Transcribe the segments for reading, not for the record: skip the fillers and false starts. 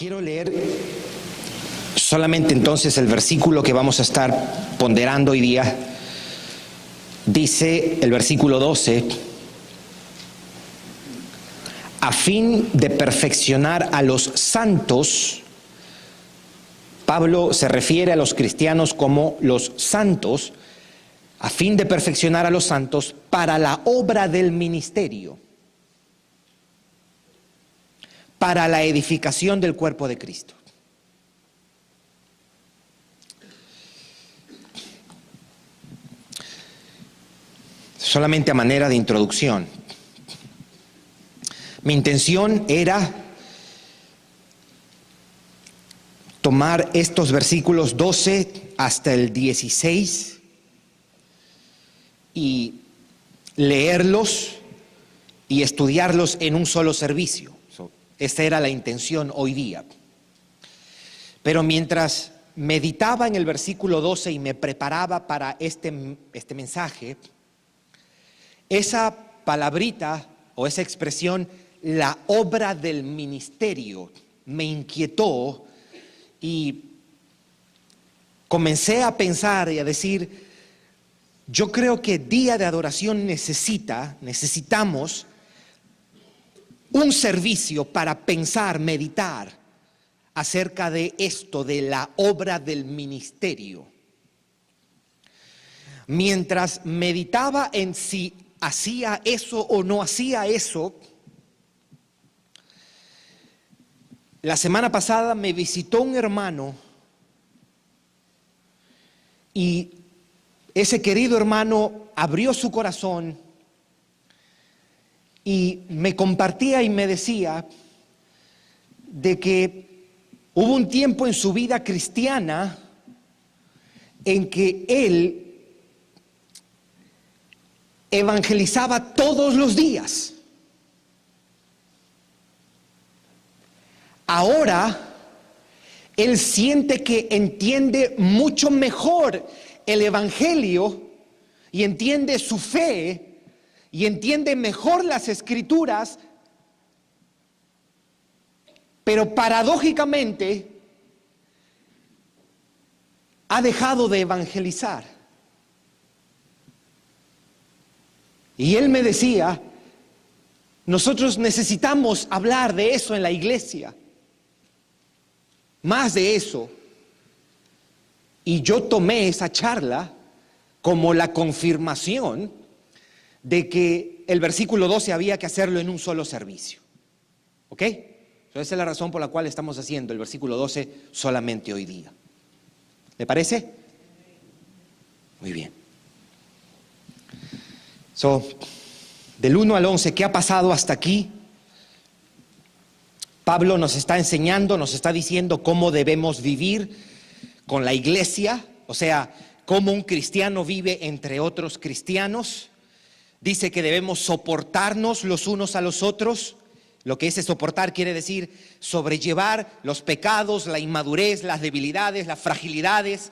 Quiero leer solamente entonces el versículo que vamos a estar ponderando hoy día. Dice el versículo 12: a fin de perfeccionar a los santos. Pablo se refiere a los cristianos como los santos, a fin de perfeccionar a los santos para la obra del ministerio, para la edificación del cuerpo de Cristo. Solamente a manera de introducción, mi intención era tomar estos versículos 12 hasta el 16 y leerlos y estudiarlos en un solo servicio. Esta era la intención hoy día. Pero mientras meditaba en el versículo 12 y me preparaba para este mensaje, esa palabrita o esa expresión, la obra del ministerio, me inquietó y comencé a pensar y a decir: yo creo que Día de Adoración necesitamos un servicio para pensar, meditar acerca de esto, de la obra del ministerio. Mientras meditaba en si hacía eso o no hacía eso, la semana pasada me visitó un hermano y ese querido hermano abrió su corazón y me compartía y me decía de que hubo un tiempo en su vida cristiana en que él evangelizaba todos los días. Ahora él siente que entiende mucho mejor el evangelio y entiende su fe y entiende mejor las escrituras, pero paradójicamente ha dejado de evangelizar. Y él me decía: nosotros necesitamos hablar de eso en la iglesia, más de eso. Y yo tomé esa charla como la confirmación de que el versículo 12 había que hacerlo en un solo servicio. ¿Ok? Esa es la razón por la cual estamos haciendo el versículo 12 solamente hoy día. ¿Le parece? Muy bien. Del 1 al 11, ¿qué ha pasado hasta aquí? Pablo nos está enseñando, nos está diciendo cómo debemos vivir con la iglesia, o sea, cómo un cristiano vive entre otros cristianos. Dice que debemos soportarnos los unos a los otros. Lo que ese soportar quiere decir sobrellevar los pecados, la inmadurez, las debilidades, las fragilidades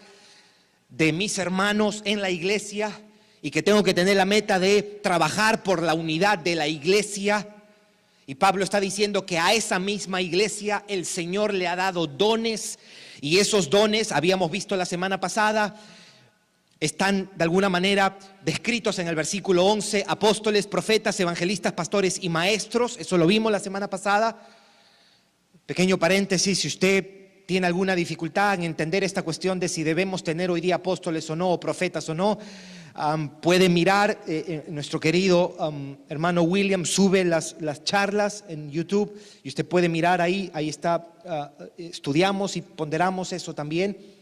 de mis hermanos en la iglesia, y que tengo que tener la meta de trabajar por la unidad de la iglesia. Y Pablo está diciendo que a esa misma iglesia el Señor le ha dado dones, y esos dones, habíamos visto la semana pasada, están de alguna manera descritos en el versículo 11: apóstoles, profetas, evangelistas, pastores y maestros. Eso lo vimos la semana pasada. Pequeño paréntesis: si usted tiene alguna dificultad en entender esta cuestión de si debemos tener hoy día apóstoles o no, o profetas o no, puede mirar, nuestro querido hermano William sube las charlas en YouTube y usted puede mirar ahí está, estudiamos y ponderamos eso también.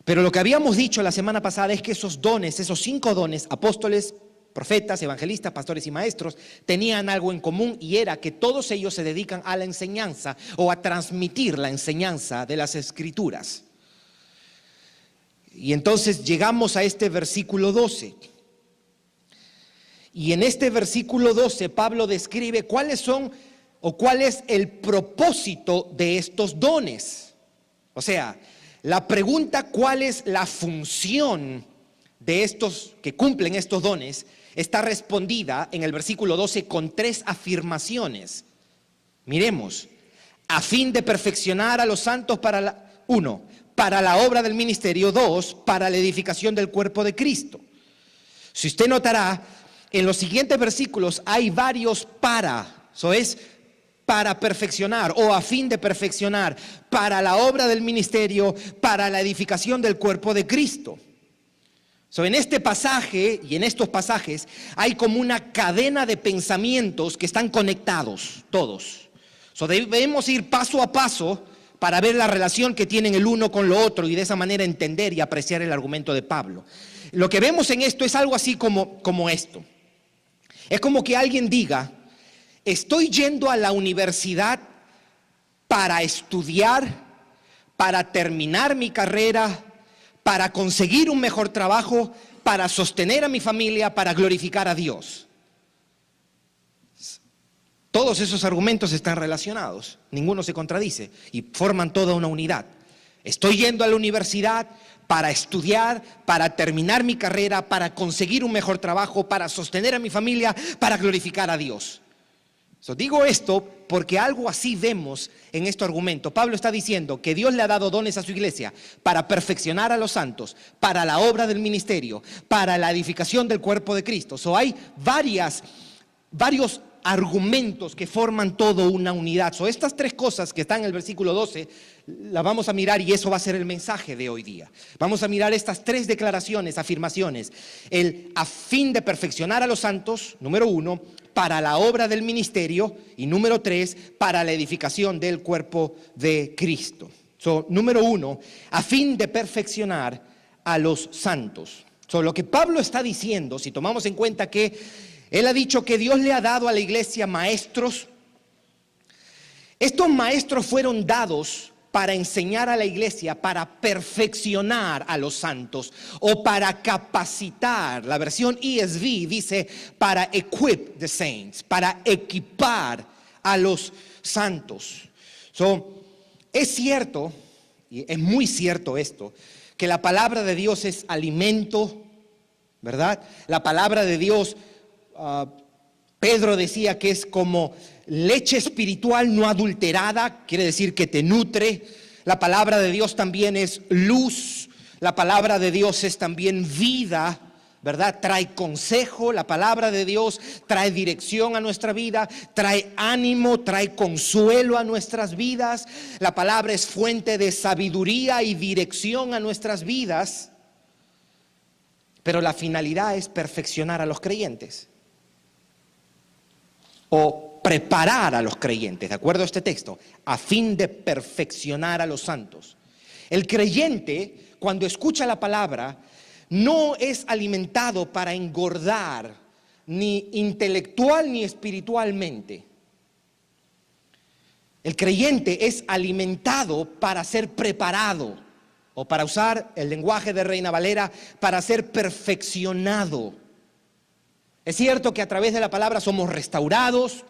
Pero lo que habíamos dicho la semana pasada es que esos dones, esos 5 dones, apóstoles, profetas, evangelistas, pastores y maestros, tenían algo en común, y era que todos ellos se dedican a la enseñanza o a transmitir la enseñanza de las escrituras. Y entonces llegamos a este versículo 12. Y en este versículo 12 Pablo describe cuáles son o cuál es el propósito de estos dones. O sea, la pregunta ¿cuál es la función de estos que cumplen estos dones? Está respondida en el versículo 12 con 3 afirmaciones. Miremos: a fin de perfeccionar a los santos para la obra del ministerio, 2, para la edificación del cuerpo de Cristo. Si usted notará, en los siguientes versículos hay varios para, eso es para perfeccionar o a fin de perfeccionar, para la obra del ministerio, para la edificación del cuerpo de Cristo. En este pasaje y en estos pasajes hay como una cadena de pensamientos que están conectados todos. Debemos ir paso a paso para ver la relación que tienen el uno con lo otro y de esa manera entender y apreciar el argumento de Pablo. Lo que vemos en esto es algo así como esto. Es como que alguien diga: estoy yendo a la universidad para estudiar, para terminar mi carrera, para conseguir un mejor trabajo, para sostener a mi familia, para glorificar a Dios. Todos esos argumentos están relacionados, ninguno se contradice y forman toda una unidad. Estoy yendo a la universidad para estudiar, para terminar mi carrera, para conseguir un mejor trabajo, para sostener a mi familia, para glorificar a Dios. Digo esto porque algo así vemos en este argumento. Pablo está diciendo que Dios le ha dado dones a su iglesia para perfeccionar a los santos, para la obra del ministerio, para la edificación del cuerpo de Cristo. Hay varios argumentos que forman todo una unidad. Estas tres cosas que están en el versículo 12 las vamos a mirar y eso va a ser el mensaje de hoy día. Vamos a mirar estas tres declaraciones, afirmaciones. El a fin de perfeccionar a los santos, número 1, para la obra del ministerio, y número 3, para la edificación del cuerpo de Cristo. Número 1, a fin de perfeccionar a los santos. Lo que Pablo está diciendo, si tomamos en cuenta que él ha dicho que Dios le ha dado a la iglesia maestros, estos maestros fueron dados para enseñar a la iglesia, para perfeccionar a los santos o para capacitar. La versión ESV dice para equip the saints, para equipar a los santos. Es cierto, y es muy cierto esto, que la palabra de Dios es alimento, ¿verdad? La palabra de Dios, Pedro decía que es como leche espiritual no adulterada, quiere decir que te nutre. La palabra de Dios también es luz, la palabra de Dios es también vida, ¿verdad? Trae consejo, la palabra de Dios trae dirección a nuestra vida, trae ánimo, trae consuelo a nuestras vidas. La palabra es fuente de sabiduría y dirección a nuestras vidas, pero la finalidad es perfeccionar a los creyentes o preparar a los creyentes, de acuerdo a este texto, a fin de perfeccionar a los santos. El creyente, cuando escucha la palabra, no es alimentado para engordar, ni intelectual ni espiritualmente. El creyente es alimentado para ser preparado, o para usar el lenguaje de Reina Valera, para ser perfeccionado. Es cierto que a través de la palabra somos restaurados,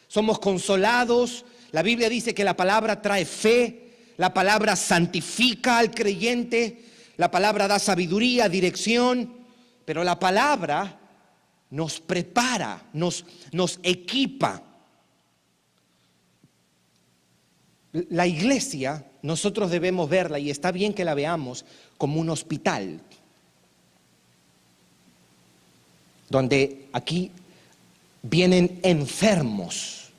somos consolados. La Biblia dice que la palabra trae fe, la palabra santifica al creyente, la palabra da sabiduría, dirección, pero la palabra nos prepara, nos equipa. La iglesia, nosotros debemos verla, y está bien que la veamos, como un hospital, donde aquí vienen enfermos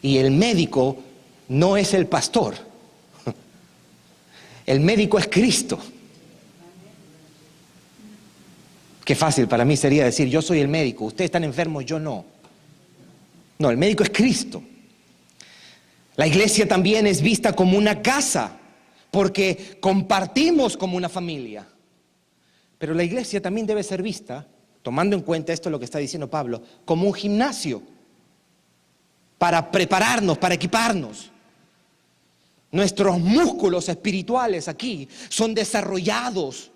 y el médico no es el pastor, el médico es Cristo. Qué fácil para mí sería decir: yo soy el médico, ustedes están enfermos, yo no. No, el médico es Cristo. La iglesia también es vista como una casa, porque compartimos como una familia. Pero la iglesia también debe ser vista, tomando en cuenta esto lo que está diciendo Pablo, como un gimnasio para prepararnos, para equiparnos. Nuestros músculos espirituales aquí son desarrollados.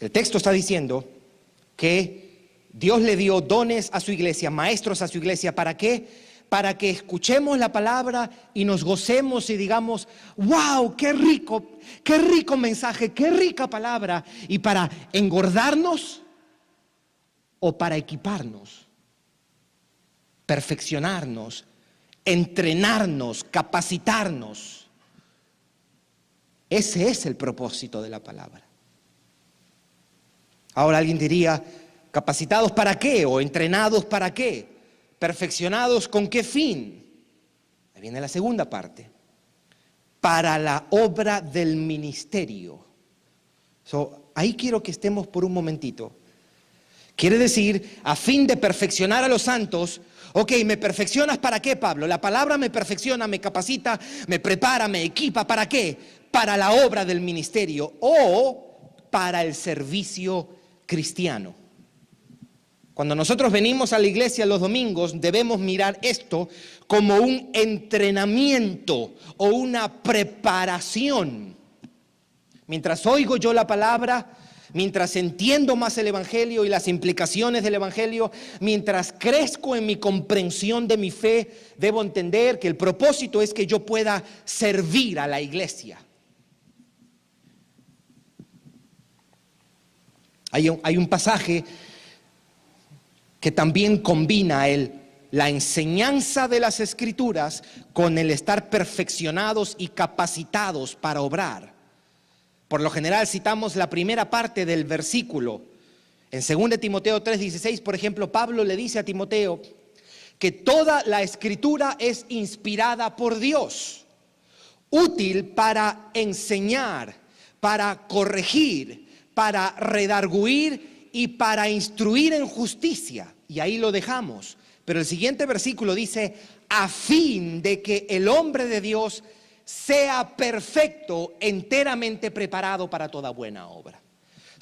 El texto está diciendo que Dios le dio dones a su iglesia, maestros a su iglesia. ¿Para qué? Para que escuchemos la palabra y nos gocemos y digamos: wow, qué rico mensaje, qué rica palabra. Y para engordarnos o para equiparnos, perfeccionarnos, entrenarnos, capacitarnos. Ese es el propósito de la palabra. Ahora alguien diría, ¿capacitados para qué? ¿O entrenados para qué? ¿Perfeccionados con qué fin? Ahí viene la segunda parte. Para la obra del ministerio. Ahí quiero que estemos por un momentito. Quiere decir, a fin de perfeccionar a los santos. Ok, ¿me perfeccionas para qué, Pablo? La palabra me perfecciona, me capacita, me prepara, me equipa. ¿Para qué? Para la obra del ministerio o para el servicio cristiano. Cuando nosotros venimos a la iglesia los domingos, debemos mirar esto como un entrenamiento o una preparación. Mientras oigo yo la palabra, mientras entiendo más el Evangelio y las implicaciones del Evangelio, mientras crezco en mi comprensión de mi fe, debo entender que el propósito es que yo pueda servir a la iglesia. Hay un pasaje que también combina la enseñanza de las Escrituras con el estar perfeccionados y capacitados para obrar. Por lo general citamos la primera parte del versículo. En 2 Timoteo 3:16, por ejemplo, Pablo le dice a Timoteo que toda la Escritura es inspirada por Dios, útil para enseñar, para corregir, para redarguir y para instruir en justicia. Y ahí lo dejamos. Pero el siguiente versículo dice, a fin de que el hombre de Dios sea perfecto, enteramente preparado para toda buena obra.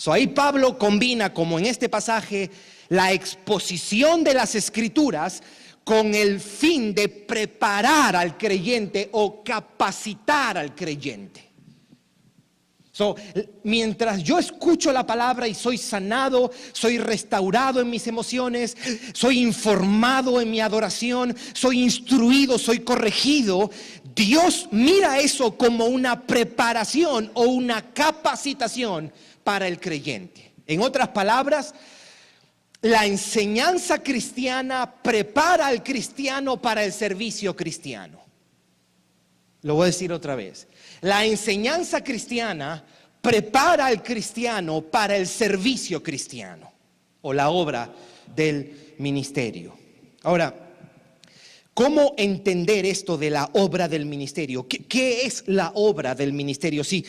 Ahí Pablo combina, como en este pasaje, la exposición de las Escrituras con el fin de preparar al creyente o capacitar al creyente. Mientras yo escucho la palabra y soy sanado, soy restaurado en mis emociones, soy informado en mi adoración, soy instruido, soy corregido, Dios mira eso como una preparación o una capacitación para el creyente. En otras palabras, la enseñanza cristiana prepara al cristiano para el servicio cristiano. Lo voy a decir otra vez. La enseñanza cristiana prepara al cristiano para el servicio cristiano o la obra del ministerio. Ahora, ¿cómo entender esto de la obra del ministerio? ¿Qué es la obra del ministerio? Si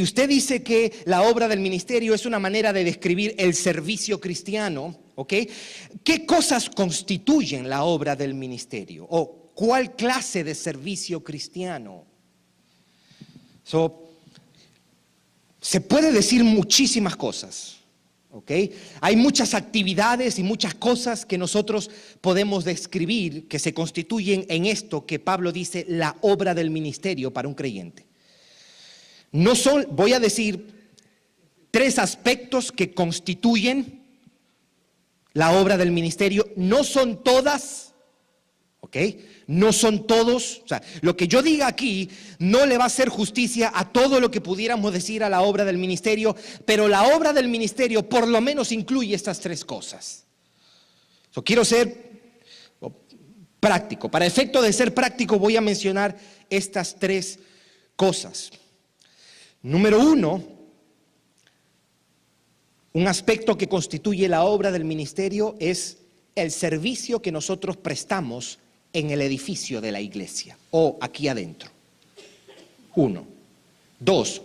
usted dice que la obra del ministerio es una manera de describir el servicio cristiano, ¿ok? ¿Qué cosas constituyen la obra del ministerio? ¿O cuál clase de servicio cristiano? Se puede decir muchísimas cosas, ¿ok? Hay muchas actividades y muchas cosas que nosotros podemos describir que se constituyen en esto que Pablo dice, la obra del ministerio para un creyente. Voy a decir 3 aspectos que constituyen la obra del ministerio. No son todas, ¿ok? No son todos, o sea, lo que yo diga aquí no le va a hacer justicia a todo lo que pudiéramos decir a la obra del ministerio, pero la obra del ministerio por lo menos incluye estas 3 cosas. Quiero ser práctico. Para efecto de ser práctico voy a mencionar estas 3 cosas. Número 1, un aspecto que constituye la obra del ministerio es el servicio que nosotros prestamos en el edificio de la iglesia o aquí adentro. 1. 2.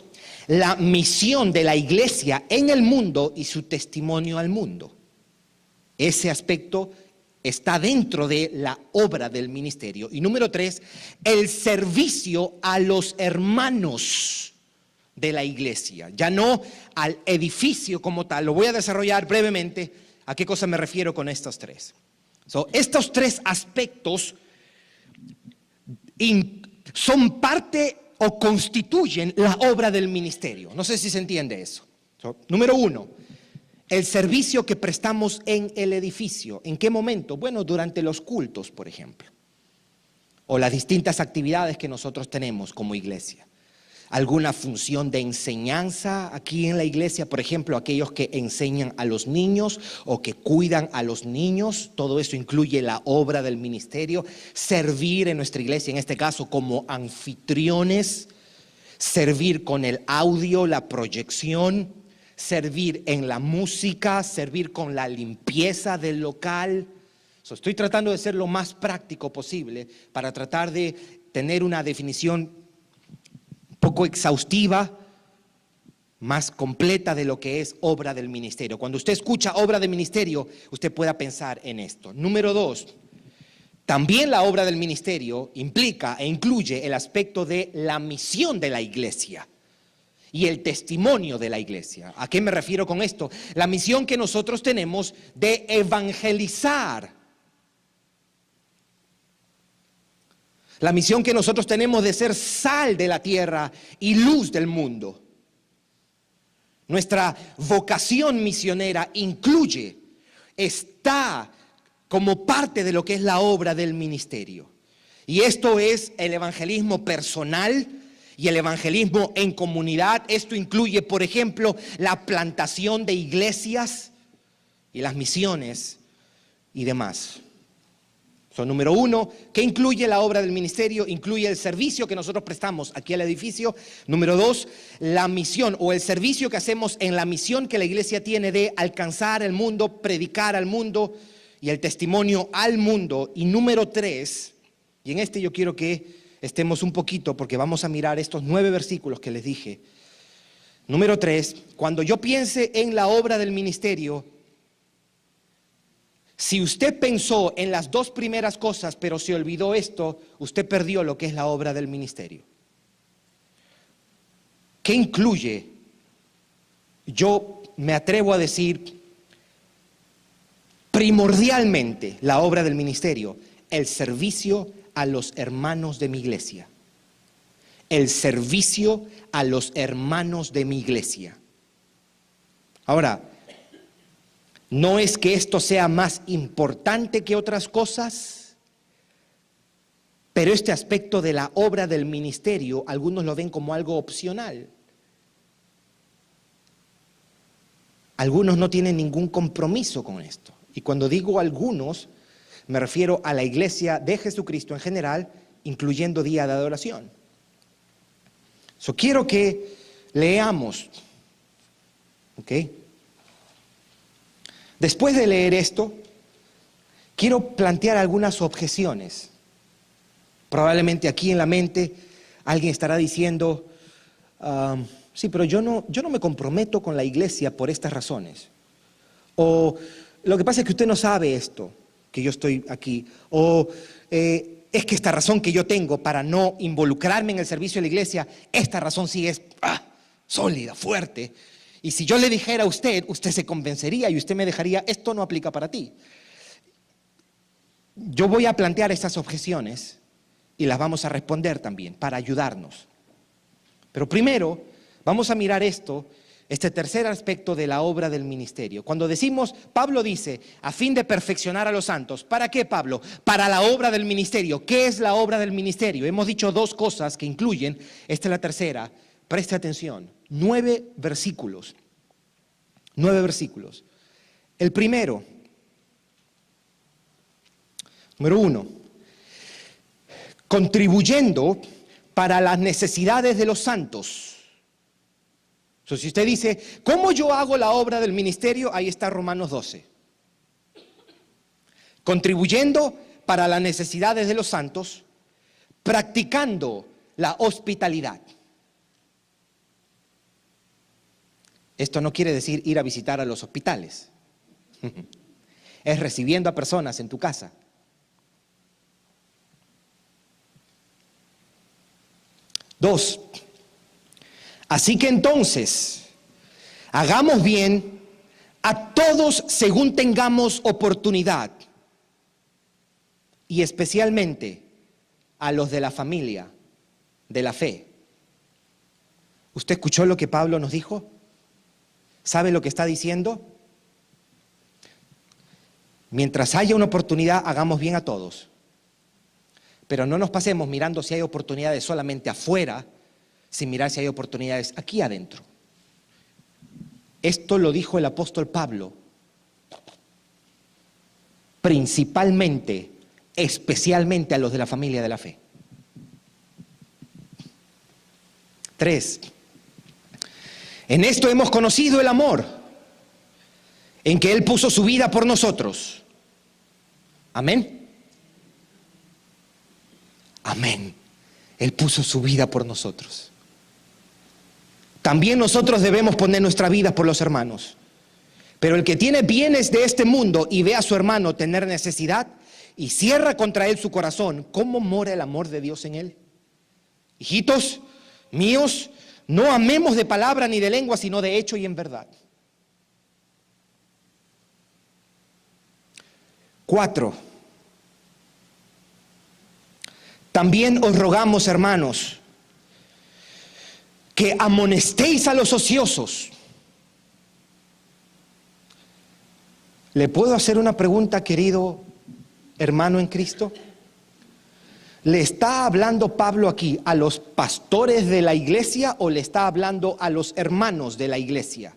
La misión de la iglesia en el mundo y su testimonio al mundo. Ese aspecto está dentro de la obra del ministerio. Y número 3, el servicio a los hermanos de la iglesia, ya no al edificio como tal. Lo voy a desarrollar brevemente. ¿A qué cosa me refiero con estos 3? Estos 3 aspectos son parte o constituyen la obra del ministerio. No sé si se entiende eso. Número 1, el servicio que prestamos en el edificio. ¿En qué momento? Bueno, durante los cultos, por ejemplo, o las distintas actividades que nosotros tenemos como iglesia. alguna función de enseñanza aquí en la iglesia, por ejemplo, aquellos que enseñan a los niños o que cuidan a los niños, todo eso incluye la obra del ministerio, servir en nuestra iglesia, en este caso como anfitriones, servir con el audio, la proyección, servir en la música, servir con la limpieza del local. Estoy tratando de ser lo más práctico posible para tratar de tener una definición poco exhaustiva, más completa de lo que es obra del ministerio. Cuando usted escucha obra del ministerio, usted pueda pensar en esto. Número 2, también la obra del ministerio implica e incluye el aspecto de la misión de la iglesia y el testimonio de la iglesia. ¿A qué me refiero con esto? La misión que nosotros tenemos de evangelizar. La misión que nosotros tenemos de ser sal de la tierra y luz del mundo. Nuestra vocación misionera incluye, está como parte de lo que es la obra del ministerio. Y esto es el evangelismo personal y el evangelismo en comunidad. Esto incluye, por ejemplo, la plantación de iglesias y las misiones y demás. Número 1, ¿qué incluye la obra del ministerio? Incluye el servicio que nosotros prestamos aquí al edificio. Número 2, la misión o el servicio que hacemos en la misión que la iglesia tiene de alcanzar el mundo, predicar al mundo y el testimonio al mundo. Y número 3, y en este yo quiero que estemos un poquito porque vamos a mirar estos 9 versículos que les dije. Número 3, cuando yo piense en la obra del ministerio, si usted pensó en las 2 primeras cosas, pero se olvidó esto, usted perdió lo que es la obra del ministerio. ¿Qué incluye? Yo me atrevo a decir, primordialmente, la obra del ministerio, el servicio a los hermanos de mi iglesia. El servicio a los hermanos de mi iglesia. Ahora, no es que esto sea más importante que otras cosas, pero este aspecto de la obra del ministerio, algunos lo ven como algo opcional. Algunos no tienen ningún compromiso con esto. Y cuando digo algunos, me refiero a la iglesia de Jesucristo en general, incluyendo día de adoración. Quiero que leamos, ¿ok? Después de leer esto, quiero plantear algunas objeciones. Probablemente aquí en la mente alguien estará diciendo, sí, pero yo no me comprometo con la iglesia por estas razones. O lo que pasa es que usted no sabe esto, que yo estoy aquí. O es que esta razón que yo tengo para no involucrarme en el servicio de la iglesia, esta razón sí es sólida, fuerte. Y si yo le dijera a usted, usted se convencería y usted me dejaría, esto no aplica para ti. Yo voy a plantear estas objeciones y las vamos a responder también para ayudarnos. Pero primero vamos a mirar este tercer aspecto de la obra del ministerio. Cuando decimos, Pablo dice, a fin de perfeccionar a los santos. ¿Para qué, Pablo? Para la obra del ministerio. ¿Qué es la obra del ministerio? Hemos dicho 2 cosas que incluyen, esta es la tercera. Preste atención, 9 versículos. 9 versículos. El primero, número 1, contribuyendo para las necesidades de los santos. Si usted dice, ¿cómo yo hago la obra del ministerio? Ahí está Romanos 12. Contribuyendo para las necesidades de los santos, practicando la hospitalidad. Esto no quiere decir ir a visitar a los hospitales. Es recibiendo a personas en tu casa. Dos, así que entonces, hagamos bien a todos según tengamos oportunidad, y especialmente a los de la familia, de la fe. ¿Usted escuchó lo que Pablo nos dijo? ¿Sabe lo que está diciendo? Mientras haya una oportunidad, hagamos bien a todos. Pero no nos pasemos mirando si hay oportunidades solamente afuera, sin mirar si hay oportunidades aquí adentro. Esto lo dijo el apóstol Pablo, principalmente, especialmente a los de la familia de la fe. 3. En esto hemos conocido el amor, en que Él puso su vida por nosotros. Amén. Amén. Él puso su vida por nosotros. También nosotros debemos poner nuestra vida por los hermanos. Pero el que tiene bienes de este mundo y ve a su hermano tener necesidad y cierra contra él su corazón, ¿cómo mora el amor de Dios en él? Hijitos míos, no amemos de palabra ni de lengua, sino de hecho y en verdad. 4. También os rogamos, hermanos, que amonestéis a los ociosos. ¿Le puedo hacer una pregunta, querido hermano en Cristo? ¿Le está hablando Pablo aquí a los pastores de la iglesia o le está hablando a los hermanos de la iglesia?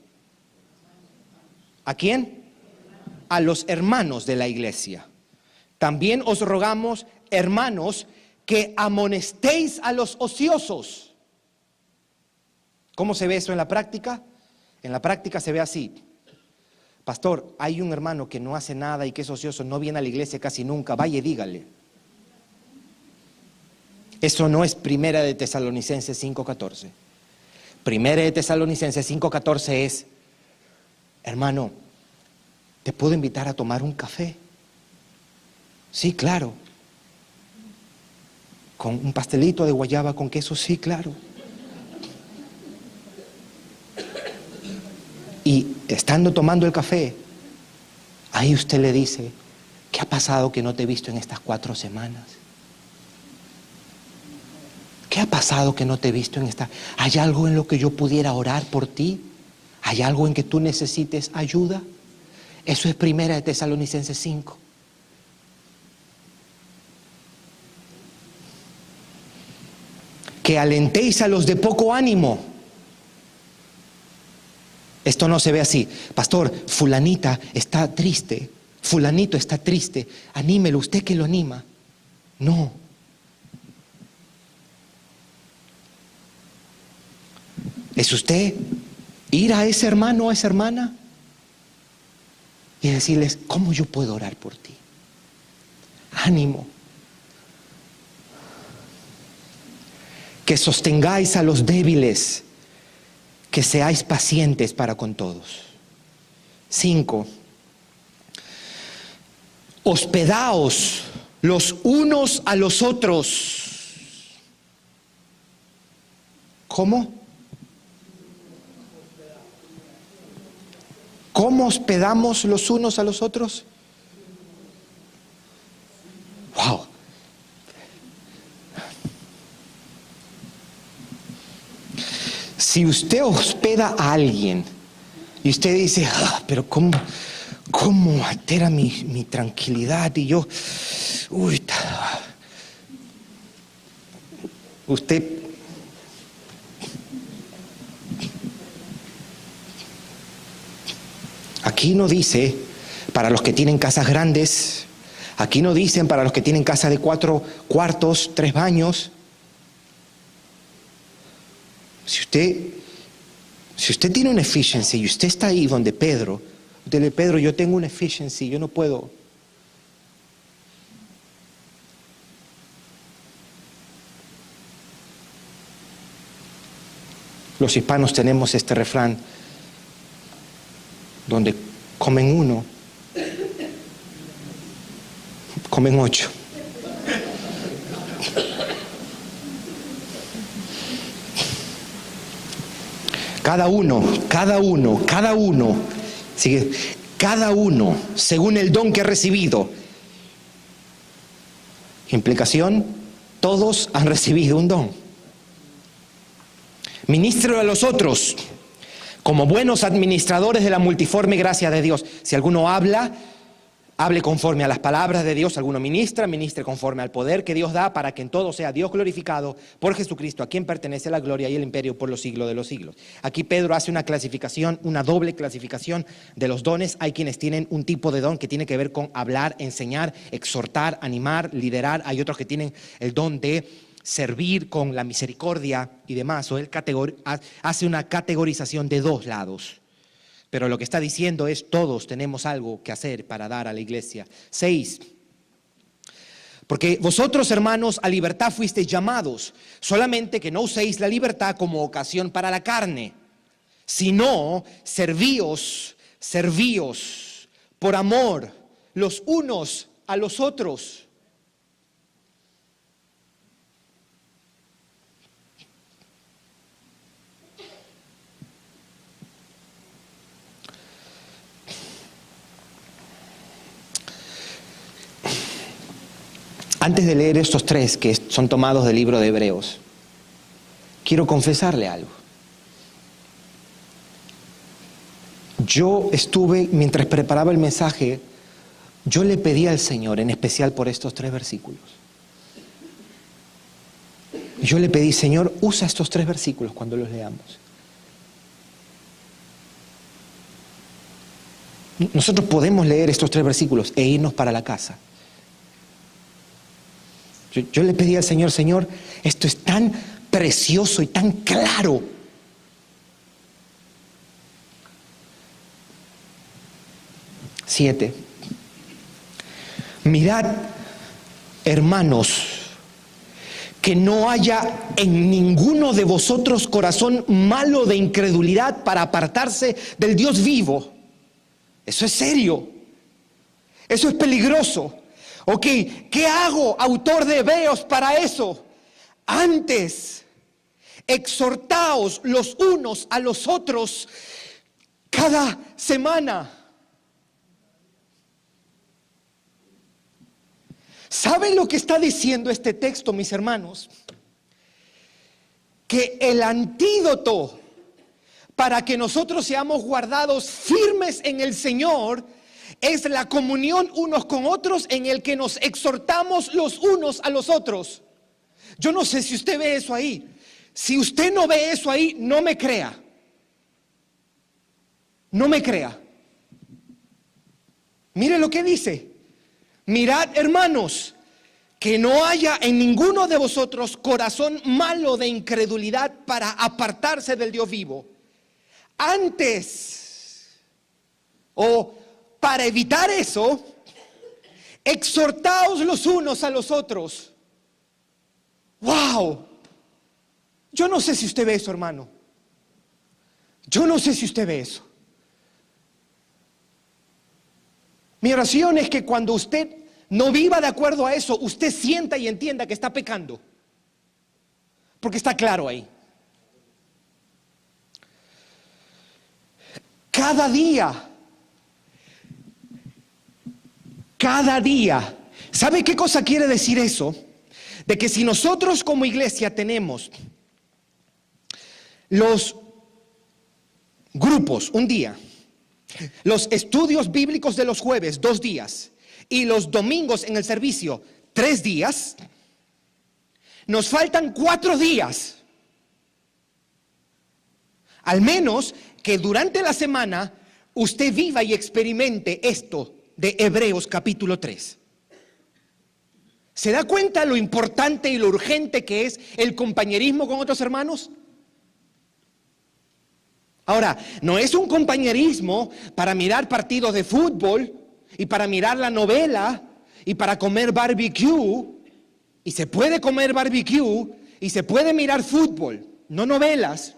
¿A quién? A los hermanos de la iglesia. También os rogamos, hermanos, que amonestéis a los ociosos. ¿Cómo se ve eso en la práctica? En la práctica se ve así. Pastor, hay un hermano que no hace nada y que es ocioso, no viene a la iglesia casi nunca, vaya y dígale. Eso no es Primera de Tesalonicenses 5:14. Primera de Tesalonicenses 5:14 es, hermano, ¿te puedo invitar a tomar un café? Sí, claro. Con un pastelito de guayaba con queso, sí, claro. Y estando tomando el café, ahí usted le dice, ¿qué ha pasado que no te he visto en estas 4 semanas? ¿Qué ha pasado que no te he visto en esta? ¿Hay algo en lo que yo pudiera orar por ti? ¿Hay algo en que tú necesites ayuda? Eso es Primera de Tesalonicenses 5. Que alentéis a los de poco ánimo. Esto no se ve así. Pastor, fulanita está triste, fulanito está triste, anímelo, usted que lo anima. No. ¿Es usted ir a ese hermano o a esa hermana y decirles, ¿cómo yo puedo orar por ti? Ánimo. Que sostengáis a los débiles, que seáis pacientes para con todos. 5. Hospedaos los unos a los otros. ¿Cómo? ¿Cómo hospedamos los unos a los otros? ¡Wow! Si usted hospeda a alguien y usted dice, pero ¿cómo altera mi tranquilidad? Y yo, usted, aquí no dice para los que tienen casas grandes, aquí no dicen para los que tienen casa de 4 cuartos, 3 baños. Si usted tiene una efficiency y usted está ahí donde Pedro, usted le dice, Pedro, yo tengo una efficiency, yo no puedo. Los hispanos tenemos este refrán donde comen 1, comen 8. Cada uno, según el don que ha recibido. Implicación, todos han recibido un don. Ministro a los otros, como buenos administradores de la multiforme gracia de Dios. Si alguno habla, Hable conforme a las palabras de Dios. Alguno ministre conforme al poder que Dios da, para que en todo sea Dios glorificado por Jesucristo, a quien pertenece la gloria y el imperio por los siglos de los siglos. Aquí Pedro hace una clasificación, una doble clasificación de los dones. Hay quienes tienen un tipo de don que tiene que ver con hablar, enseñar, exhortar, animar, liderar. Hay otros que tienen el don de servir con la misericordia y demás. O él hace una categorización de dos lados. Pero lo que está diciendo es: todos tenemos algo que hacer para dar a la iglesia. 6. Porque vosotros, hermanos, a libertad fuisteis llamados, solamente que no uséis la libertad como ocasión para la carne, sino servíos por amor los unos a los otros. Antes de leer estos 3 que son tomados del libro de Hebreos, quiero confesarle algo. Yo estuve, mientras preparaba el mensaje, yo le pedí al Señor, en especial por estos 3 versículos. Yo le pedí: Señor, usa estos 3 versículos cuando los leamos. Nosotros podemos leer estos 3 versículos e irnos para la casa. Yo le pedí al Señor: Señor, esto es tan precioso y tan claro. Siete. Mirad, hermanos, que no haya en ninguno de vosotros corazón malo de incredulidad para apartarse del Dios vivo. Eso es serio. Eso es peligroso. Ok, ¿qué hago, autor de Hebreos, para eso? Antes, exhortaos los unos a los otros cada semana. ¿Saben lo que está diciendo este texto, mis hermanos? Que el antídoto para que nosotros seamos guardados firmes en el Señor es la comunión unos con otros, en el que nos exhortamos los unos a los otros. Yo no sé si usted ve eso ahí. Si usted no ve eso ahí, no me crea. No me crea. Mire lo que dice: mirad, hermanos, que no haya en ninguno de vosotros corazón malo de incredulidad para apartarse del Dios vivo. Antes, para evitar eso, exhortaos los unos a los otros. ¡Wow! Yo no sé si usted ve eso, hermano. Yo no sé si usted ve eso. Mi oración es que cuando usted no viva de acuerdo a eso, usted sienta y entienda que está pecando. Porque está claro ahí. Cada día. ¿Sabe qué cosa quiere decir eso? De que si nosotros como iglesia tenemos los grupos un día, los estudios bíblicos de los jueves 2 días y los domingos en el servicio 3 días, nos faltan 4 días. Al menos que durante la semana usted viva y experimente esto de Hebreos capítulo 3. ¿Se da cuenta lo importante y lo urgente que es el compañerismo con otros hermanos? Ahora, no es un compañerismo para mirar partidos de fútbol y para mirar la novela y para comer barbecue. Y se puede comer barbecue y se puede mirar fútbol, no novelas.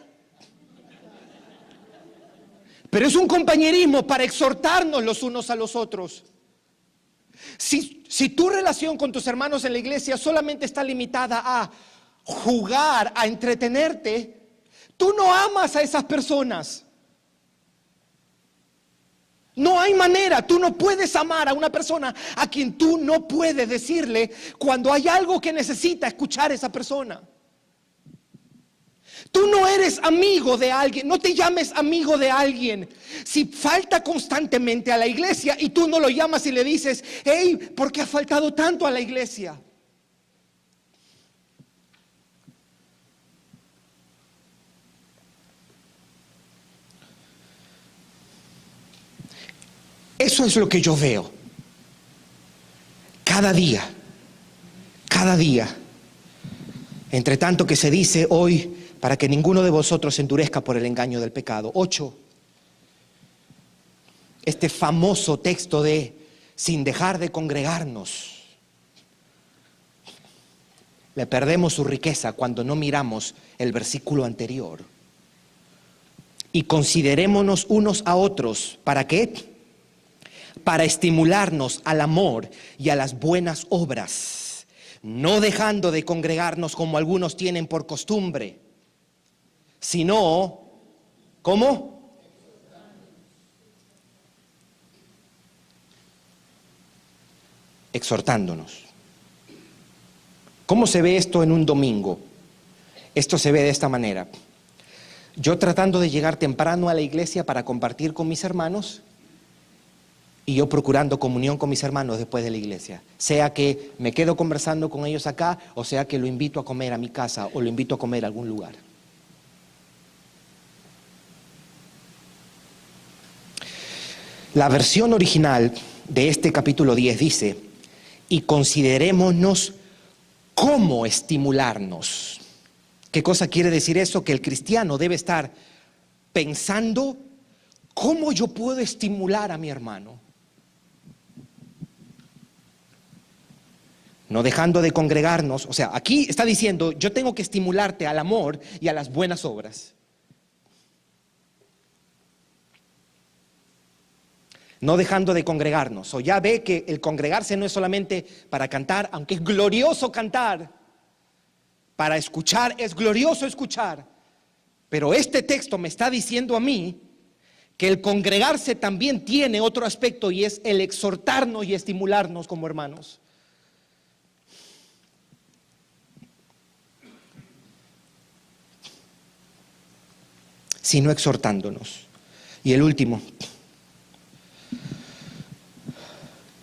Pero es un compañerismo para exhortarnos los unos a los otros. Si tu relación con tus hermanos en la iglesia solamente está limitada a jugar, a entretenerte, tú no amas a esas personas. No hay manera, tú no puedes amar a una persona a quien tú no puedes decirle cuando hay algo que necesita escuchar esa persona. Tú no eres amigo de alguien, no te llames amigo de alguien si falta constantemente a la iglesia y tú no lo llamas y le dices: hey, ¿por qué ha faltado tanto a la iglesia? Eso es lo que yo veo cada día, entre tanto que se dice hoy: para que ninguno de vosotros se endurezca por el engaño del pecado. 8. Este famoso texto de sin dejar de congregarnos. Le perdemos su riqueza cuando no miramos el versículo anterior. Y considerémonos unos a otros. ¿Para qué? Para estimularnos al amor y a las buenas obras, no dejando de congregarnos como algunos tienen por costumbre, sino, ¿cómo? Exhortándonos. ¿Cómo se ve esto en un domingo? Esto se ve de esta manera. Yo tratando de llegar temprano a la iglesia para compartir con mis hermanos, y yo procurando comunión con mis hermanos después de la iglesia. Sea que me quedo conversando con ellos acá, o sea que lo invito a comer a mi casa, o lo invito a comer a algún lugar. La versión original de este capítulo 10 dice: y considerémonos cómo estimularnos. ¿Qué cosa quiere decir eso? Que el cristiano debe estar pensando: ¿cómo yo puedo estimular a mi hermano? No dejando de congregarnos. O sea, aquí está diciendo: yo tengo que estimularte al amor y a las buenas obras. No dejando de congregarnos. O ya ve que el congregarse no es solamente para cantar, aunque es glorioso cantar. Para escuchar es glorioso escuchar. Pero este texto me está diciendo a mí que el congregarse también tiene otro aspecto, y es el exhortarnos y estimularnos como hermanos. Sino exhortándonos. Y el último: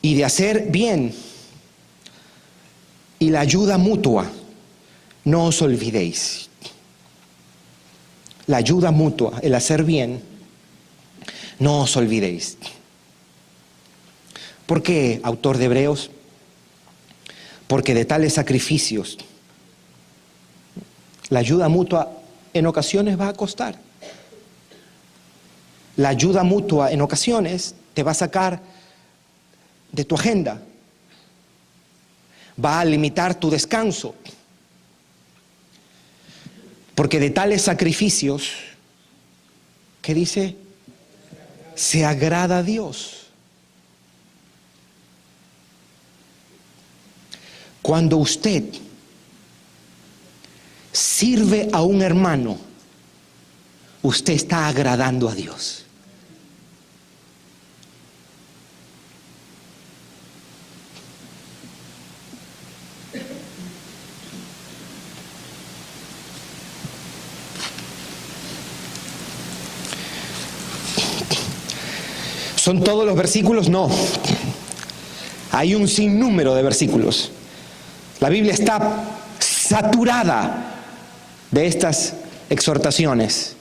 y de hacer bien y la ayuda mutua, no os olvidéis. La ayuda mutua, el hacer bien, no os olvidéis. ¿Por qué, autor de Hebreos? Porque de tales sacrificios la ayuda mutua en ocasiones va a costar. La ayuda mutua en ocasiones te va a sacar de tu agenda, va a limitar tu descanso, porque de tales sacrificios, ¿qué dice? Se agrada a Dios. Cuando usted sirve a un hermano, usted está agradando a Dios. ¿Son todos los versículos? No. Hay un sinnúmero de versículos. La Biblia está saturada de estas exhortaciones.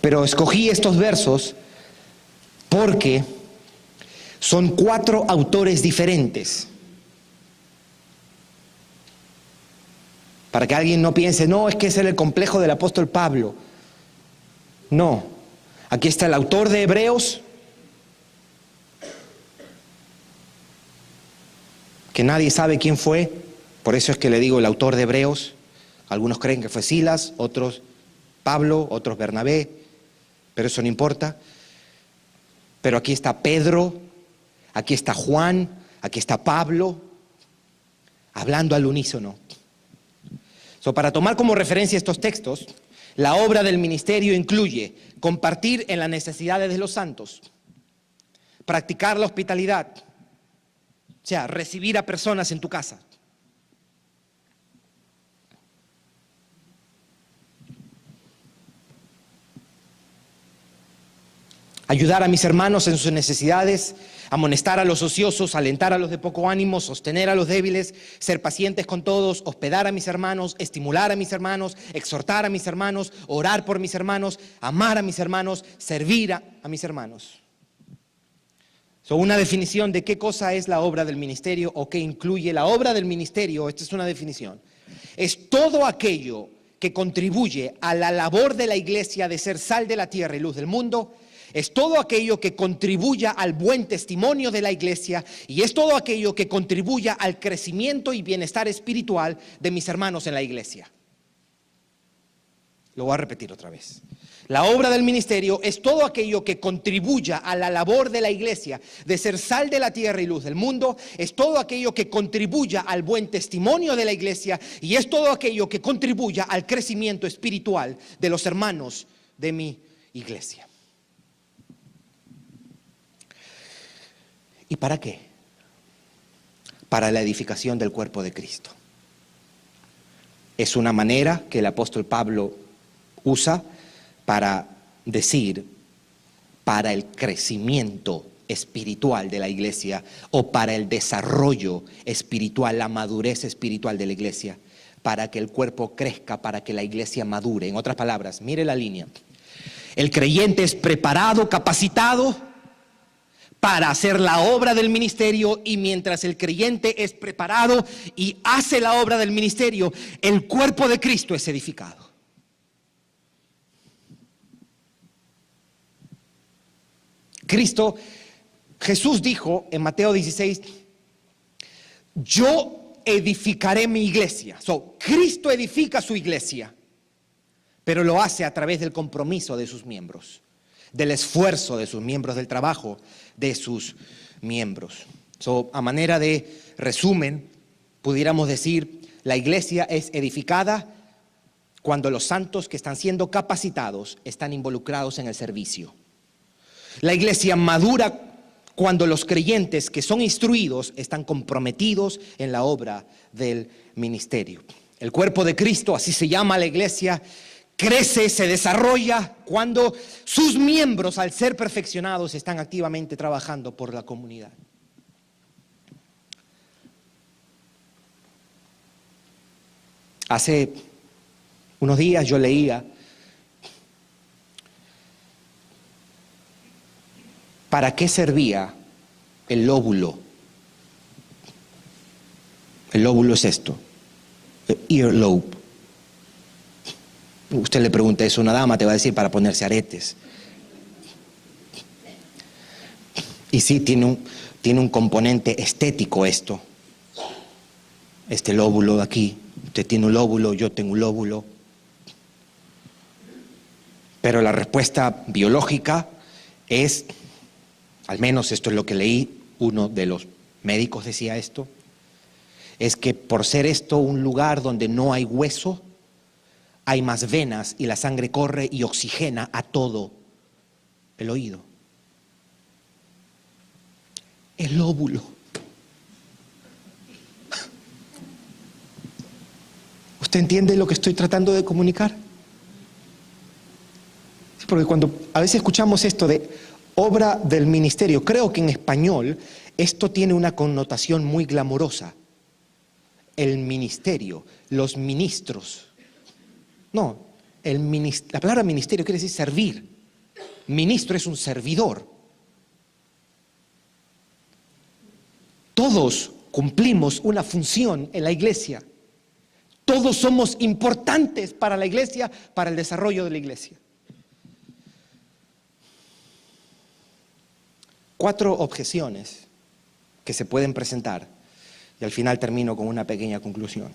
Pero escogí estos versos porque son 4 autores diferentes. Para que alguien no piense: no, es que ese era el complejo del apóstol Pablo. No. Aquí está el autor de Hebreos, que nadie sabe quién fue, por eso es que le digo el autor de Hebreos. Algunos creen que fue Silas, otros Pablo, otros Bernabé, pero eso no importa. Pero aquí está Pedro, aquí está Juan, aquí está Pablo, hablando al unísono. Para tomar como referencia estos textos, la obra del ministerio incluye compartir en las necesidades de los santos, practicar la hospitalidad, o sea, recibir a personas en tu casa. ayudar a mis hermanos en sus necesidades, amonestar a los ociosos, alentar a los de poco ánimo, sostener a los débiles, ser pacientes con todos, hospedar a mis hermanos, estimular a mis hermanos, exhortar a mis hermanos, orar por mis hermanos, amar a mis hermanos, servir a mis hermanos. Una definición de qué cosa es la obra del ministerio o qué incluye la obra del ministerio, esta es una definición. Es todo aquello que contribuye a la labor de la iglesia de ser sal de la tierra y luz del mundo. Es todo aquello que contribuya al buen testimonio de la iglesia y es todo aquello que contribuya al crecimiento y bienestar espiritual de mis hermanos en la iglesia. Lo voy a repetir otra vez. La obra del ministerio es todo aquello que contribuya a la labor de la iglesia de ser sal de la tierra y luz del mundo, es todo aquello que contribuya al buen testimonio de la iglesia y es todo aquello que contribuya al crecimiento espiritual de los hermanos de mi iglesia. ¿Y para qué? Para la edificación del cuerpo de Cristo. Es una manera que el apóstol Pablo usa para decir, para el crecimiento espiritual de la iglesia o para el desarrollo espiritual, la madurez espiritual de la iglesia, para que el cuerpo crezca, para que la iglesia madure. En otras palabras, mire la línea. El creyente es preparado, capacitado para hacer la obra del ministerio y mientras el creyente es preparado y hace la obra del ministerio, el cuerpo de Cristo es edificado. Jesús dijo en Mateo 16, yo edificaré mi iglesia. Cristo edifica su iglesia, pero lo hace a través del compromiso de sus miembros, del esfuerzo de sus miembros, del trabajo de sus miembros. A manera de resumen, pudiéramos decir, la iglesia es edificada cuando los santos que están siendo capacitados están involucrados en el servicio. La iglesia madura cuando los creyentes que son instruidos están comprometidos en la obra del ministerio. El cuerpo de Cristo, así se llama la iglesia, crece, se desarrolla cuando sus miembros, al ser perfeccionados, están activamente trabajando por la comunidad. Hace unos días yo leía para qué servía el lóbulo. El lóbulo es esto, el earlobe. Usted le pregunta eso a una dama, te va a decir para ponerse aretes. Y sí, tiene un componente estético esto. Este lóbulo de aquí, usted tiene un lóbulo, yo tengo un lóbulo. Pero la respuesta biológica es, al menos esto es lo que leí, uno de los médicos decía esto, es que por ser esto un lugar donde no hay hueso, hay más venas y la sangre corre y oxigena a todo el oído. El lóbulo. ¿Usted entiende lo que estoy tratando de comunicar? Sí, porque cuando a veces escuchamos esto de obra del ministerio, creo que en español esto tiene una connotación muy glamurosa. El ministerio, los ministros. No, la palabra ministerio quiere decir servir. Ministro es un servidor. Todos cumplimos una función en la iglesia. Todos somos importantes para la iglesia, para el desarrollo de la iglesia. 4 objeciones que se pueden presentar y al final termino con una pequeña conclusión.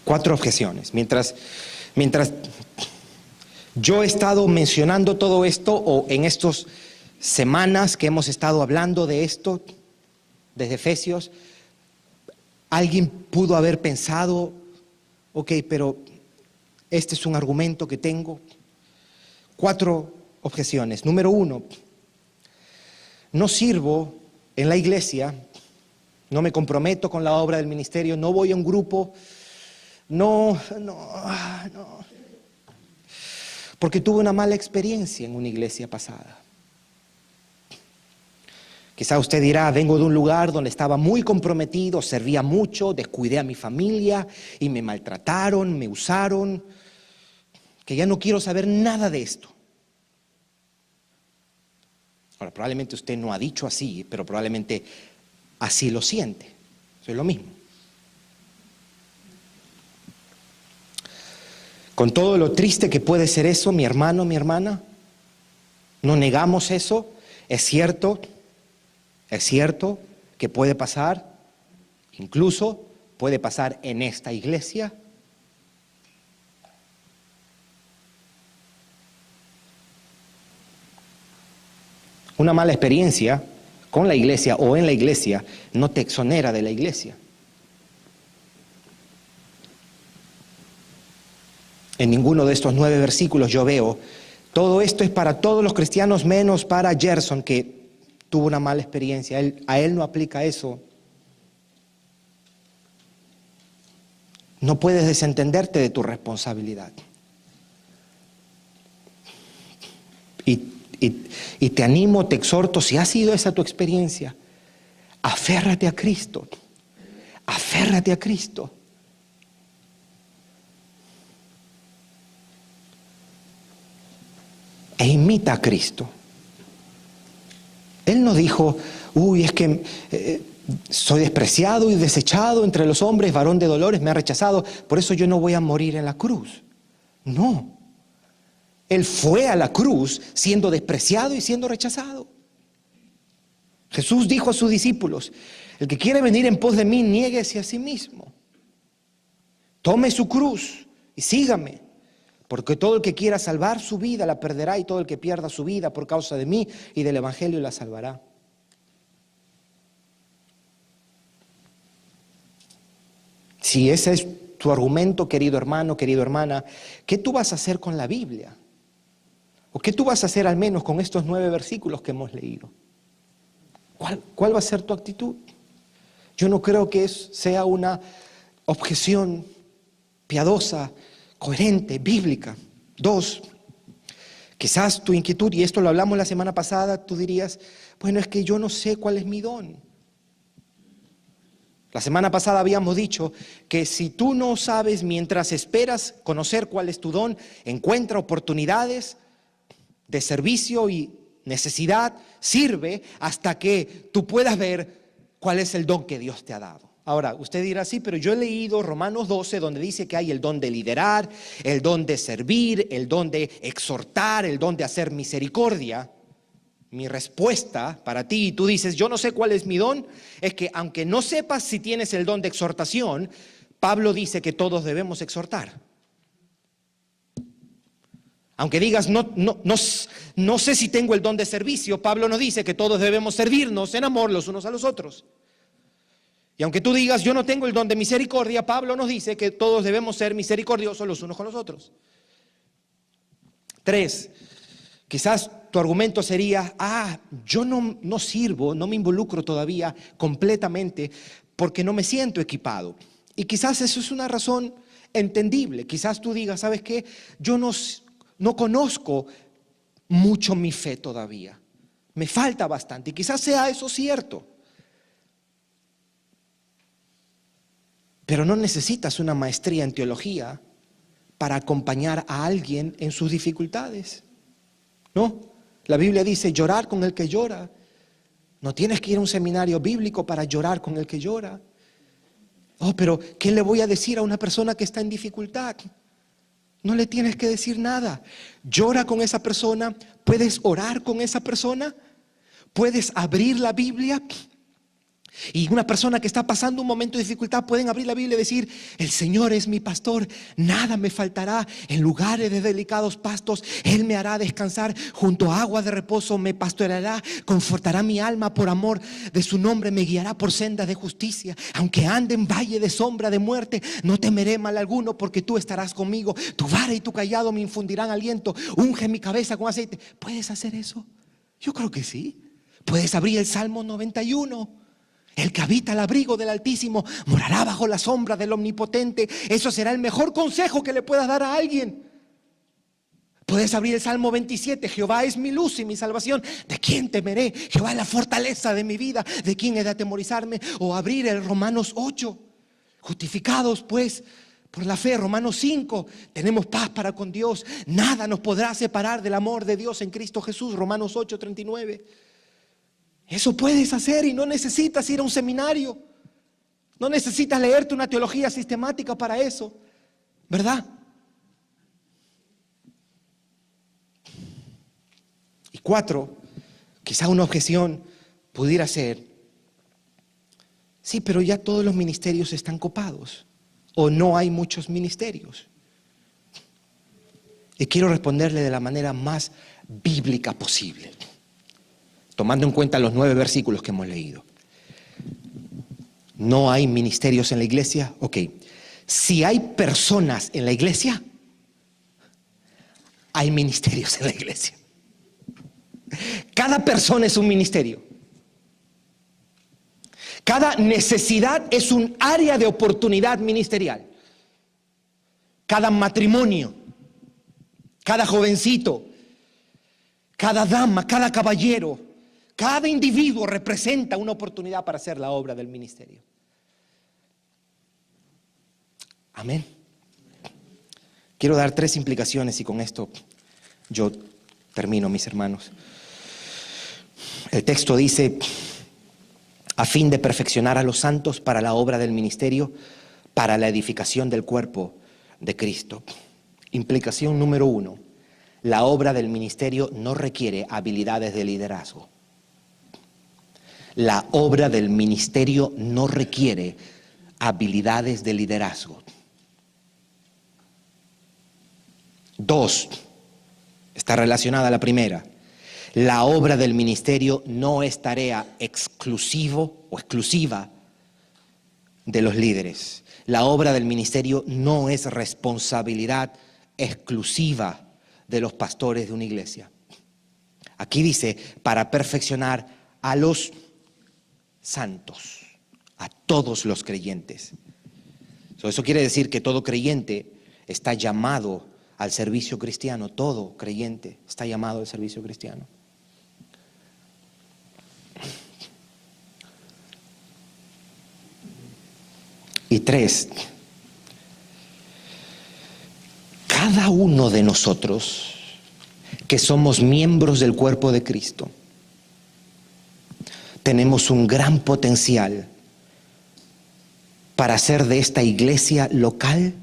4 objeciones. Mientras yo he estado mencionando todo esto, o en estas semanas que hemos estado hablando de esto, desde Efesios, alguien pudo haber pensado, ok, pero este es un argumento que tengo. 4 objeciones. Número 1, no sirvo en la iglesia, no me comprometo con la obra del ministerio, no voy a un grupo, no. porque tuve una mala experiencia en una iglesia pasada. Quizá usted dirá, vengo de un lugar donde estaba muy comprometido, servía mucho, descuidé a mi familia y me maltrataron, me usaron, que ya no quiero saber nada de esto. Ahora, probablemente usted no ha dicho así, pero probablemente así lo siente. Eso es lo mismo. Con todo lo triste que puede ser eso, mi hermano, mi hermana, no negamos eso, es cierto que puede pasar, incluso puede pasar en esta iglesia. Una mala experiencia con la iglesia o en la iglesia no te exonera de la iglesia. En ninguno de estos 9 versículos yo veo, todo esto es para todos los cristianos menos para Gerson, que tuvo una mala experiencia. A él no aplica eso. No puedes desentenderte de tu responsabilidad. Y te animo, te exhorto, si ha sido esa tu experiencia, aférrate a Cristo. Aférrate a Cristo. E imita a Cristo. Él no dijo, es que soy despreciado y desechado entre los hombres, varón de dolores, me ha rechazado, por eso yo no voy a morir en la cruz. No. Él fue a la cruz siendo despreciado y siendo rechazado. Jesús dijo a sus discípulos, el que quiere venir en pos de mí, niéguese a sí mismo. Tome su cruz y sígame. Porque todo el que quiera salvar su vida la perderá, y todo el que pierda su vida por causa de mí y del evangelio la salvará. Si ese es tu argumento, querido hermano, querida hermana, ¿qué tú vas a hacer con la Biblia? ¿O qué tú vas a hacer al menos con estos 9 versículos que hemos leído? ¿Cuál va a ser tu actitud? Yo no creo que sea una objeción piadosa, coherente, bíblica. 2, quizás tu inquietud, y esto lo hablamos la semana pasada, tú dirías, bueno, es que yo no sé cuál es mi don. La semana pasada habíamos dicho que si tú no sabes, mientras esperas conocer cuál es tu don, encuentra oportunidades de servicio y necesidad, sirve hasta que tú puedas ver cuál es el don que Dios te ha dado. Ahora, usted dirá, sí, pero yo he leído Romanos 12, donde dice que hay el don de liderar, el don de servir, el don de exhortar, el don de hacer misericordia. Mi respuesta para ti, y tú dices, yo no sé cuál es mi don, es que aunque no sepas si tienes el don de exhortación, Pablo dice que todos debemos exhortar. Aunque digas, no sé si tengo el don de servicio, Pablo nos dice que todos debemos servirnos en amor los unos a los otros. Y aunque tú digas, yo no tengo el don de misericordia, Pablo nos dice que todos debemos ser misericordiosos los unos con los otros. 3, quizás tu argumento sería, yo no sirvo, no me involucro todavía completamente porque no me siento equipado. Y quizás eso es una razón entendible. Quizás tú digas, ¿sabes qué? Yo no conozco mucho mi fe todavía. Me falta bastante. Y quizás sea eso cierto. Pero no necesitas una maestría en teología para acompañar a alguien en sus dificultades. No, la Biblia dice llorar con el que llora. No tienes que ir a un seminario bíblico para llorar con el que llora. Pero ¿qué le voy a decir a una persona que está en dificultad? No le tienes que decir nada. Llora con esa persona, puedes orar con esa persona, puedes abrir la Biblia. Y una persona que está pasando un momento de dificultad pueden abrir la Biblia y decir, el Señor es mi pastor, nada me faltará, en lugares de delicados pastos Él me hará descansar, junto a aguas de reposo me pastoreará, confortará mi alma, por amor de su nombre me guiará por sendas de justicia, aunque ande en valle de sombra de muerte, no temeré mal alguno, porque tú estarás conmigo, tu vara y tu cayado me infundirán aliento, unge mi cabeza con aceite. ¿Puedes hacer eso? Yo creo que sí. Puedes abrir el Salmo 91. El que habita al abrigo del Altísimo morará bajo la sombra del Omnipotente. Eso será el mejor consejo que le puedas dar a alguien. Puedes abrir el Salmo 27. Jehová es mi luz y mi salvación. ¿De quién temeré? Jehová es la fortaleza de mi vida. ¿De quién he de atemorizarme? O abrir el Romanos 8. Justificados pues por la fe, Romanos 5. Tenemos paz para con Dios. Nada nos podrá separar del amor de Dios en Cristo Jesús. Romanos 8:39. Eso puedes hacer y no necesitas ir a un seminario. No necesitas leerte una teología sistemática para eso, ¿verdad? Y 4, quizá una objeción pudiera ser: sí, pero ya todos los ministerios están copados, o no hay muchos ministerios. Y quiero responderle de la manera más bíblica posible, tomando en cuenta los 9 versículos que hemos leído. ¿No hay ministerios en la iglesia? Ok. Si hay personas en la iglesia, hay ministerios en la iglesia. Cada persona es un ministerio. Cada necesidad es un área de oportunidad ministerial. Cada matrimonio, cada jovencito, cada dama, cada caballero, cada individuo representa una oportunidad para hacer la obra del ministerio. Amén. Quiero dar 3 implicaciones y con esto yo termino, mis hermanos. El texto dice: a fin de perfeccionar a los santos para la obra del ministerio, para la edificación del cuerpo de Cristo. Implicación número 1: la obra del ministerio no requiere habilidades de liderazgo. La obra del ministerio no requiere habilidades de liderazgo. 2, está relacionada a la primera. La obra del ministerio no es tarea exclusivo o exclusiva de los líderes. La obra del ministerio no es responsabilidad exclusiva de los pastores de una iglesia. Aquí dice: para perfeccionar a los santos, a todos los creyentes. Eso quiere decir que todo creyente está llamado al servicio cristiano. Todo creyente está llamado al servicio cristiano. Y 3, cada uno de nosotros que somos miembros del cuerpo de Cristo, tenemos un gran potencial para hacer de esta iglesia local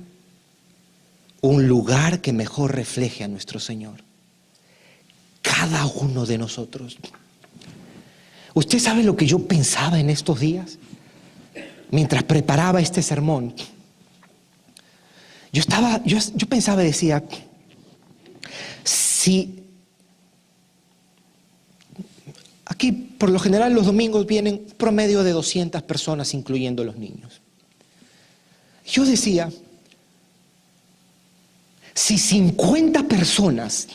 un lugar que mejor refleje a nuestro Señor. Cada uno de nosotros. ¿Usted sabe lo que yo pensaba en estos días? Mientras preparaba este sermón, yo pensaba y decía: si aquí por lo general los domingos vienen promedio de 200 personas, incluyendo los niños. Yo decía, si 50 personas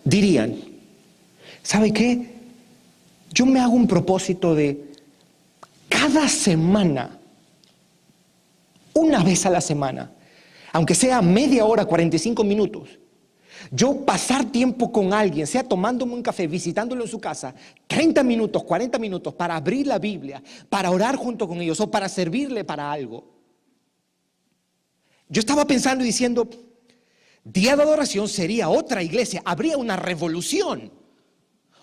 dirían: ¿sabe qué? Yo me hago un propósito de cada semana, una vez a la semana, aunque sea media hora, 45 minutos, yo pasar tiempo con alguien, sea tomándome un café, visitándolo en su casa, 30 minutos, 40 minutos, para abrir la Biblia, para orar junto con ellos o para servirle para algo. Yo estaba pensando y diciendo: Día de Adoración sería otra iglesia, habría una revolución,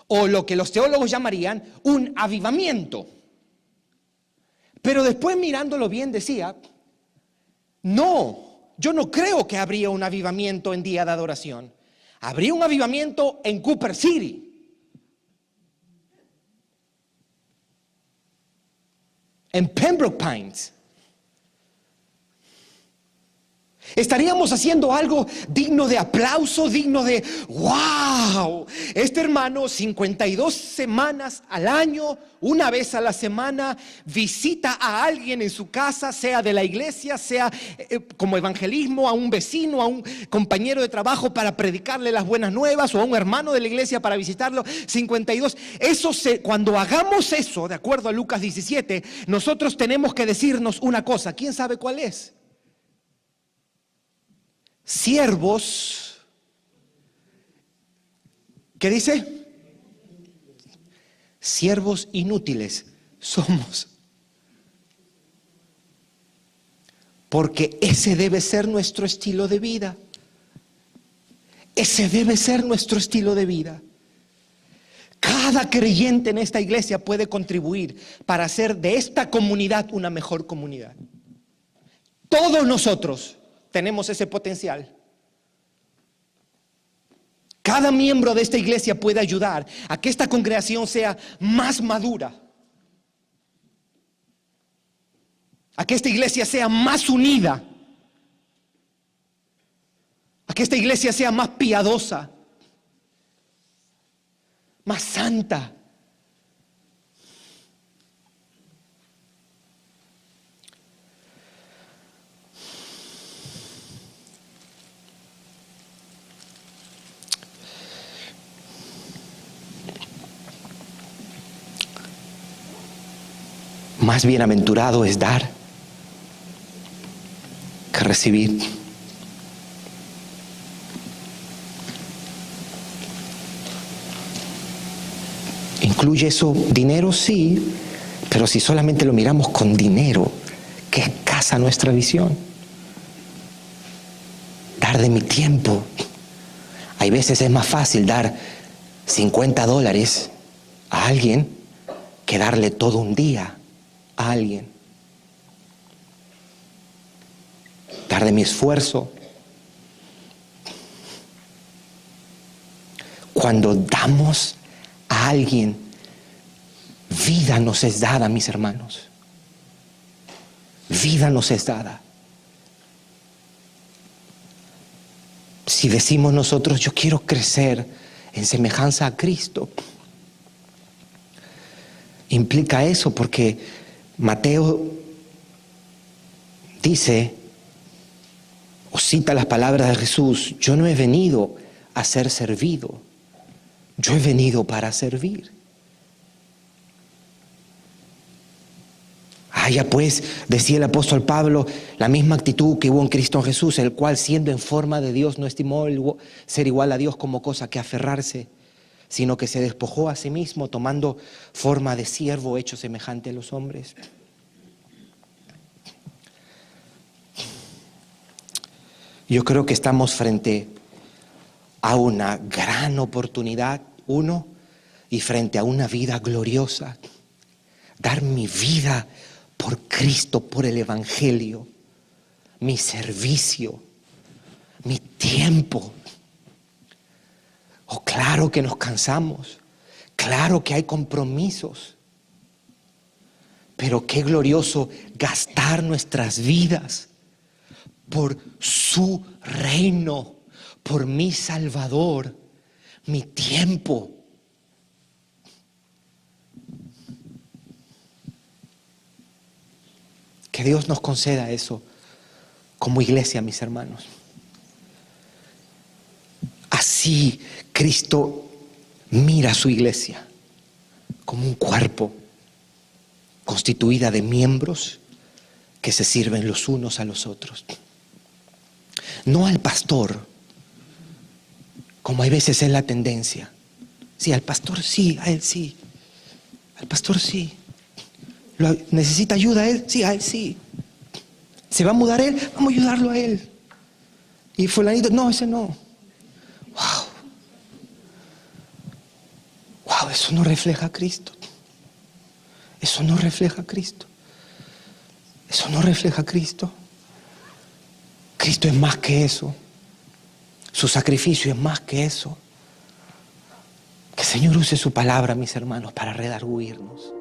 o lo que los teólogos llamarían un avivamiento. Pero después, mirándolo bien, decía: no, yo no creo que habría un avivamiento en Día de Adoración. Habría un avivamiento en Cooper City, en Pembroke Pines. Estaríamos haciendo algo digno de aplauso, digno de wow. Este hermano 52 semanas al año, una vez a la semana, visita a alguien en su casa, sea de la iglesia, sea como evangelismo, a un vecino, a un compañero de trabajo para predicarle las buenas nuevas, o a un hermano de la iglesia para visitarlo. 52. Cuando hagamos eso, de acuerdo a Lucas 17, nosotros tenemos que decirnos una cosa. ¿Quién sabe cuál es? siervos, ¿qué dice? Siervos inútiles somos. Porque ese debe ser nuestro estilo de vida. Ese debe ser nuestro estilo de vida. Cada creyente en esta iglesia puede contribuir para hacer de esta comunidad una mejor comunidad. Todos nosotros tenemos ese potencial. Cada miembro de esta iglesia puede ayudar a que esta congregación sea más madura, a que esta iglesia sea más unida, a que esta iglesia sea más piadosa, más santa. Más bienaventurado es dar que recibir. ¿Incluye eso dinero? Sí, pero si solamente lo miramos con dinero, qué escasa nuestra visión. Dar de mi tiempo. Hay veces es más fácil dar $50 a alguien que darle todo un día a alguien. Dar de mi esfuerzo. Cuando damos a alguien, vida nos es dada, mis hermanos. Vida nos es dada. Si decimos nosotros, yo quiero crecer en semejanza a Cristo, implica eso, porque Mateo dice, o cita las palabras de Jesús: yo no he venido a ser servido, yo he venido para servir. Haya pues, decía el apóstol Pablo, la misma actitud que hubo en Cristo Jesús, el cual siendo en forma de Dios no estimó ser igual a Dios como cosa que aferrarse, sino que se despojó a sí mismo, tomando forma de siervo, hecho semejante a los hombres. Yo creo que estamos frente a una gran oportunidad, y frente a una vida gloriosa. Dar mi vida por Cristo, por el Evangelio, mi servicio, mi tiempo. Oh, claro que nos cansamos, claro que hay compromisos, pero qué glorioso gastar nuestras vidas por su reino, por mi Salvador, mi tiempo. Que Dios nos conceda eso como iglesia, mis hermanos. Así Cristo mira a su iglesia como un cuerpo constituida de miembros que se sirven los unos a los otros. No al pastor, como hay veces es la tendencia. Sí, al pastor sí, a él sí. Al pastor sí. ¿Necesita ayuda a él? Sí, a él sí. ¿Se va a mudar él? Vamos a ayudarlo a él. Y fulanito, no, ese no. Wow, eso no refleja a Cristo. Eso no refleja a Cristo. Eso no refleja a Cristo. Cristo es más que eso. Su sacrificio es más que eso. Que el Señor use su palabra, mis hermanos, para redarguirnos.